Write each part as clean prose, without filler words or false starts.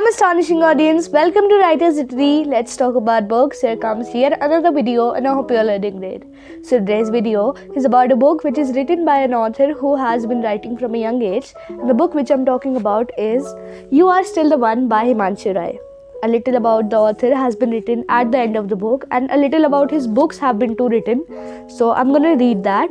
Welcome astonishing audience, welcome to Writer's Diary. Let's talk about books. Here comes yet another video and I hope you are learning great. So today's video is about a book which is written by an author who has been writing from a young age. And the book which I'm talking about is You Are Still the One by Himanshu Rai. A little about the author has been written at the end of the book and a little about his books have been too written. So I'm gonna read that.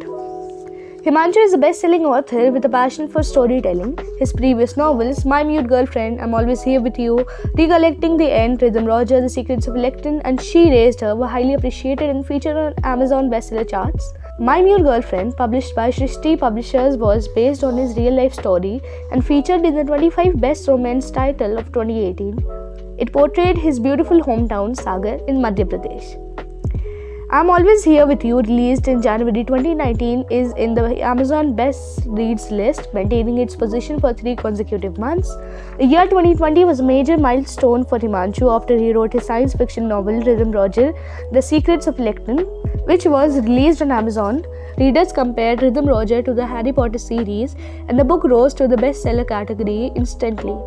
Himanshu is a best-selling author with a passion for storytelling. His previous novels, My Mute Girlfriend, I'm Always Here With You, Recollecting the End, Rhythm Roger, The Secrets of Lecton, and She Raised Her were highly appreciated and featured on Amazon bestseller charts. My Mute Girlfriend, published by Shrishti Publishers, was based on his real-life story and featured in the 25 Best Romance title of 2018. It portrayed his beautiful hometown, Sagar, in Madhya Pradesh. I'm Always Here With You, released in January 2019, is in the Amazon Best Reads list, maintaining its position for 3 consecutive months. The year 2020 was a major milestone for Himanshu after he wrote his science fiction novel Rhythm Roger, The Secrets of Lecton, which was released on Amazon. Readers compared Rhythm Roger to the Harry Potter series, and the book rose to the bestseller category instantly.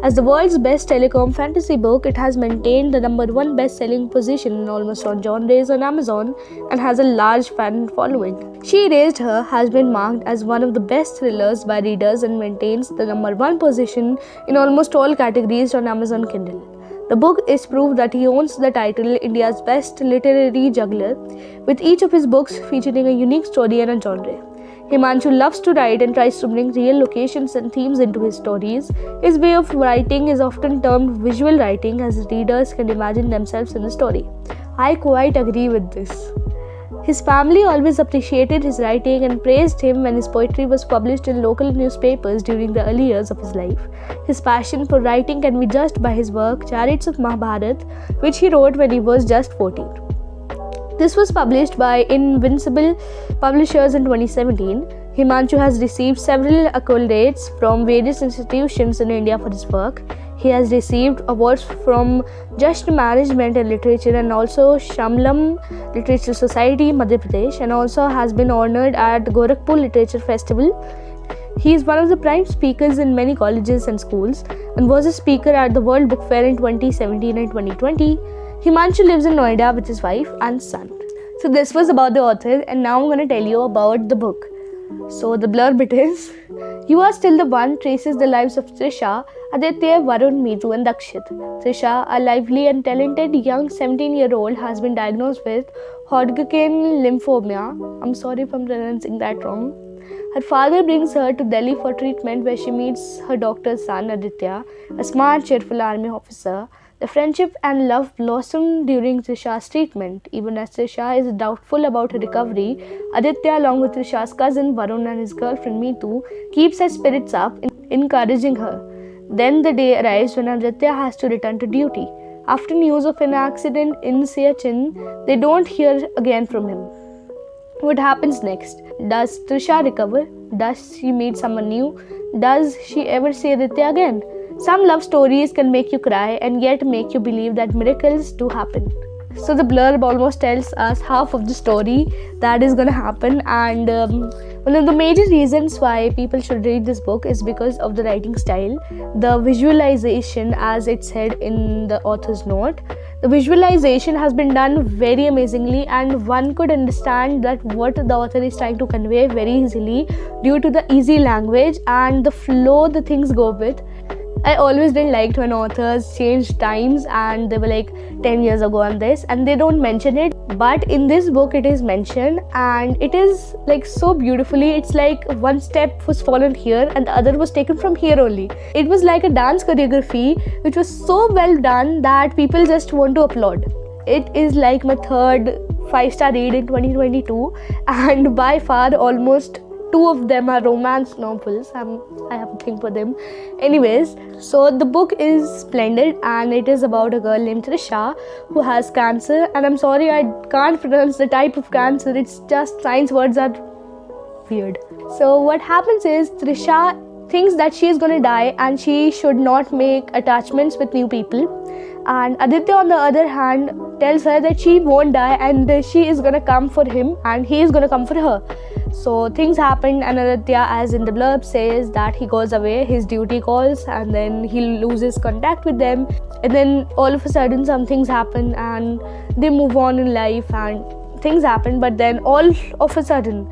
As the world's best telecom fantasy book, it has maintained the #1 best-selling position in almost all genres on Amazon and has a large fan following. She Raised Her has been marked as one of the best thrillers by readers and maintains the #1 position in almost all categories on Amazon Kindle. The book is proof that he owns the title India's Best Literary Juggler, with each of his books featuring a unique story and a genre. Himanshu loves to write and tries to bring real locations and themes into his stories. His way of writing is often termed visual writing, as readers can imagine themselves in the story. I quite agree with this. His family always appreciated his writing and praised him when his poetry was published in local newspapers during the early years of his life. His passion for writing can be judged by his work Chariots of Mahabharat, which he wrote when he was just 14. This was published by Invincible Publishers in 2017. Himanshu has received several accolades from various institutions in India for his work. He has received awards from Just Management and Literature and also Shamlam Literature Society, Madhya Pradesh, and also has been honored at Gorakhpur Literature Festival. He is one of the prime speakers in many colleges and schools and was a speaker at the World Book Fair in 2017 and 2020. Himanshu lives in Noida with his wife and son. So this was about the author, and now I'm going to tell you about the book. So the blurb it is, You Are Still the One traces the lives of Trisha, Aditya, Varun, Meetu and Dakshit. Trisha, a lively and talented young 17-year-old, has been diagnosed with Hodgkin lymphoma. I'm sorry if I'm pronouncing that wrong. Her father brings her to Delhi for treatment, where she meets her doctor's son Aditya, a smart, cheerful army officer. The friendship and love blossom during Trisha's treatment. Even as Trisha is doubtful about her recovery, Aditya, along with Trisha's cousin Varun and his girlfriend Meetu, keeps her spirits up, encouraging her. Then the day arrives when Aditya has to return to duty. After news of an accident in Siachen, they don't hear again from him. What happens next? Does Trisha recover? Does she meet someone new? Does she ever see Aditya again? Some love stories can make you cry and yet make you believe that miracles do happen. So the blurb almost tells us half of the story that is going to happen, and one of the major reasons why people should read this book is because of the writing style, the visualization, as it said in the author's note. The visualization has been done very amazingly, and one could understand that what the author is trying to convey very easily due to the easy language and the flow the things go with. I always didn't like when authors change times and they were like 10 years ago on this and they don't mention it, but in this book it is mentioned and it is like so beautifully. It's like one step was fallen here and the other was taken from here only. It was like a dance choreography which was so well done that people just want to applaud. It is like my third 5-star read in 2022, and by far almost 2 of them are romance novels. I have a thing for them. Anyways, so the book is splendid and it is about a girl named Trisha who has cancer, and I'm sorry I can't pronounce the type of cancer. It's just science words are weird. So what happens is Trisha thinks that she is going to die and she should not make attachments with new people, and Aditya on the other hand tells her that she won't die and she is going to come for him and he is going to come for her. So things happen, and Aditya, as in the blurb, says that he goes away, his duty calls, and then he loses contact with them, and then all of a sudden some things happen and they move on in life and things happen. But then all of a sudden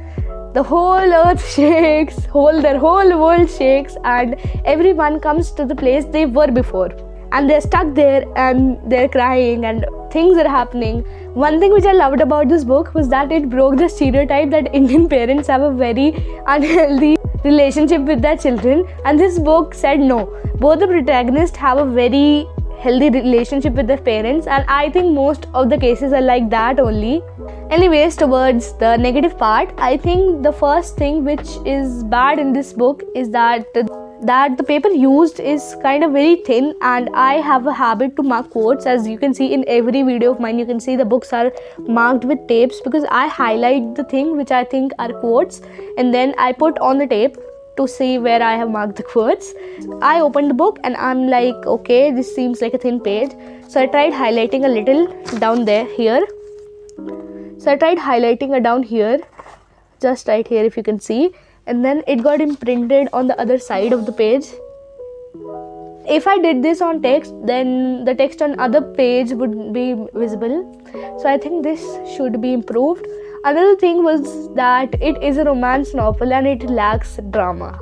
the whole earth shakes, their whole world shakes, and everyone comes to the place they were before, and they're stuck there and they're crying and things are happening. One thing which I loved about this book was that it broke the stereotype that Indian parents have a very unhealthy relationship with their children, and this book said no, both the protagonists have a very healthy relationship with their parents, and I think most of the cases are like that only. Anyways, towards the negative part, I think the first thing which is bad in this book is that the paper used is kind of very thin, and I have a habit to mark quotes. As you can see in every video of mine, you can see the books are marked with tapes because I highlight the thing which I think are quotes and then I put on the tape to see where I have marked the quotes. I opened the book and I'm like, okay, this seems like a thin page, so I tried highlighting a little down there here. So I tried highlighting it down here, just right here if you can see, and then it got imprinted on the other side of the page. If I did this on text, then the text on other page would be visible. So I think this should be improved. Another thing was that it is a romance novel and it lacks drama.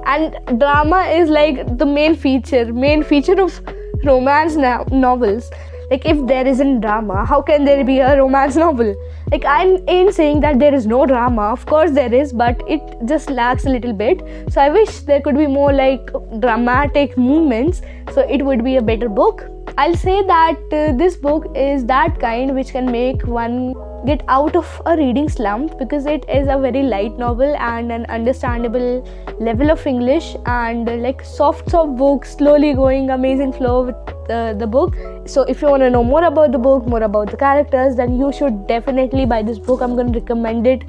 And drama is like the main feature of romance novels. Like, if there isn't drama, how can there be a romance novel? Like, I ain't saying that there is no drama, of course there is, but it just lacks a little bit. So I wish there could be more like dramatic movements, so it would be a better book. I'll say that this book is that kind which can make one get out of a reading slump, because it is a very light novel and an understandable level of English, and like soft book, slowly going, amazing flow with the book. So if you want to know more about the book, more about the characters, then you should definitely buy this book. I'm going to recommend it,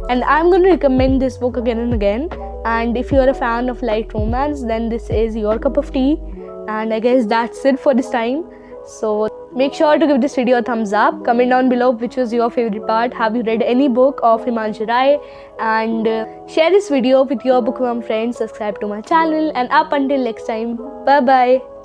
and I'm going to recommend this book again and again. And if you're a fan of light romance, then this is your cup of tea. And I guess that's it for this time. So make sure to give this video a thumbs up. Comment down below which was your favorite part. Have you read any book of Himanshu Rai? And share this video with your bookworm friends. Subscribe to my channel. And up until next time, bye bye.